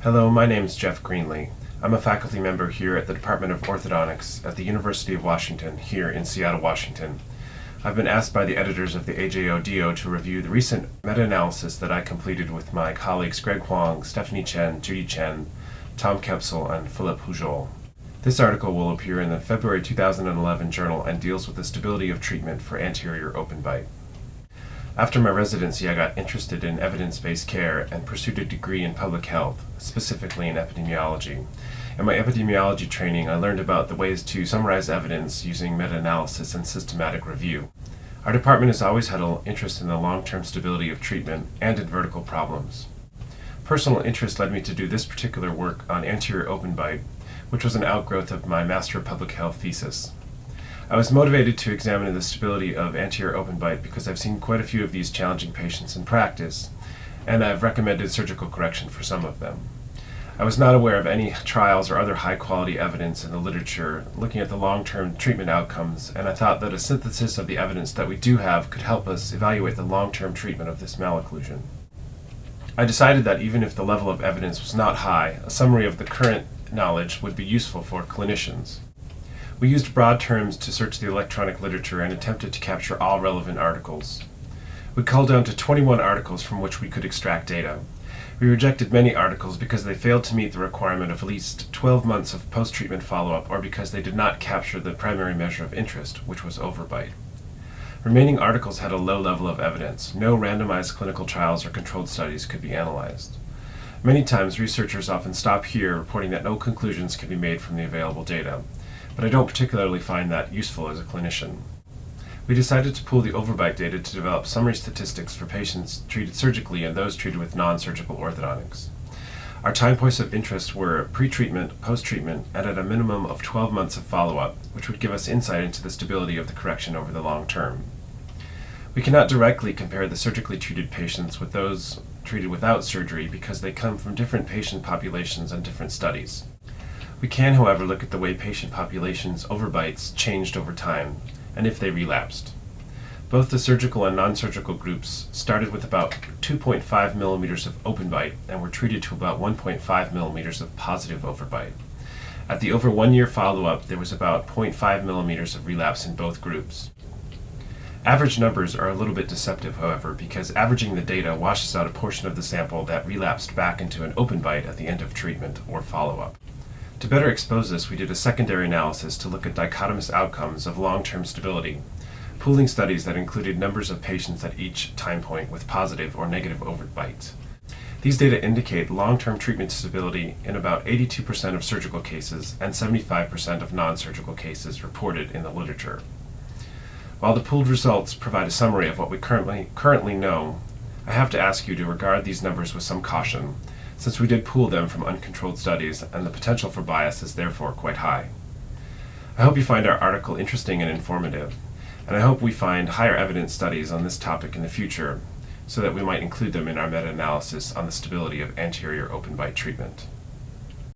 Hello, my name is Jeff Greenlee. I'm a faculty member here at the Department of Orthodontics at the University of Washington here in Seattle, Washington. I've been asked by the editors of the AJO-DO to review the recent meta-analysis that I completed with my colleagues Greg Huang, Stephanie Chen, Judy Chen, Tom Kepsel, and Philip Pujol. This article will appear in the February 2011 journal and deals with the stability of treatment for anterior open bite. After my residency, I got interested in evidence-based care and pursued a degree in public health, specifically in epidemiology. In my epidemiology training, I learned about the ways to summarize evidence using meta-analysis and systematic review. Our department has always had an interest in the long-term stability of treatment and in vertical problems. Personal interest led me to do this particular work on anterior open bite, which was an outgrowth of my Master of Public Health thesis. I was motivated to examine the stability of anterior open bite because I've seen quite a few of these challenging patients in practice, and I've recommended surgical correction for some of them. I was not aware of any trials or other high-quality evidence in the literature looking at the long-term treatment outcomes, and I thought that a synthesis of the evidence that we do have could help us evaluate the long-term treatment of this malocclusion. I decided that even if the level of evidence was not high, a summary of the current knowledge would be useful for clinicians. We used broad terms to search the electronic literature and attempted to capture all relevant articles. We culled down to 21 articles from which we could extract data. We rejected many articles because they failed to meet the requirement of at least 12 months of post-treatment follow-up or because they did not capture the primary measure of interest, which was overbite. Remaining articles had a low level of evidence. No randomized clinical trials or controlled studies could be analyzed. Many times, researchers often stop here, reporting that no conclusions can be made from the available data. But I don't particularly find that useful as a clinician. We decided to pool the overbite data to develop summary statistics for patients treated surgically and those treated with non-surgical orthodontics. Our time points of interest were pre-treatment, post-treatment, and at a minimum of 12 months of follow-up, which would give us insight into the stability of the correction over the long term. We cannot directly compare the surgically treated patients with those treated without surgery because they come from different patient populations and different studies. We can, however, look at the way patient populations' overbites changed over time, and if they relapsed. Both the surgical and non-surgical groups started with about 2.5 millimeters of open bite and were treated to about 1.5 millimeters of positive overbite. At the over 1 year follow-up, there was about 0.5 millimeters of relapse in both groups. Average numbers are a little bit deceptive, however, because averaging the data washes out a portion of the sample that relapsed back into an open bite at the end of treatment or follow-up. To better expose this, we did a secondary analysis to look at dichotomous outcomes of long-term stability, pooling studies that included numbers of patients at each time point with positive or negative overbites. These data indicate long-term treatment stability in about 82% of surgical cases and 75% of non-surgical cases reported in the literature. While the pooled results provide a summary of what we currently know, I have to ask you to regard these numbers with some caution, since we did pool them from uncontrolled studies and the potential for bias is therefore quite high. I hope you find our article interesting and informative, and I hope we find higher evidence studies on this topic in the future so that we might include them in our meta-analysis on the stability of anterior open bite treatment.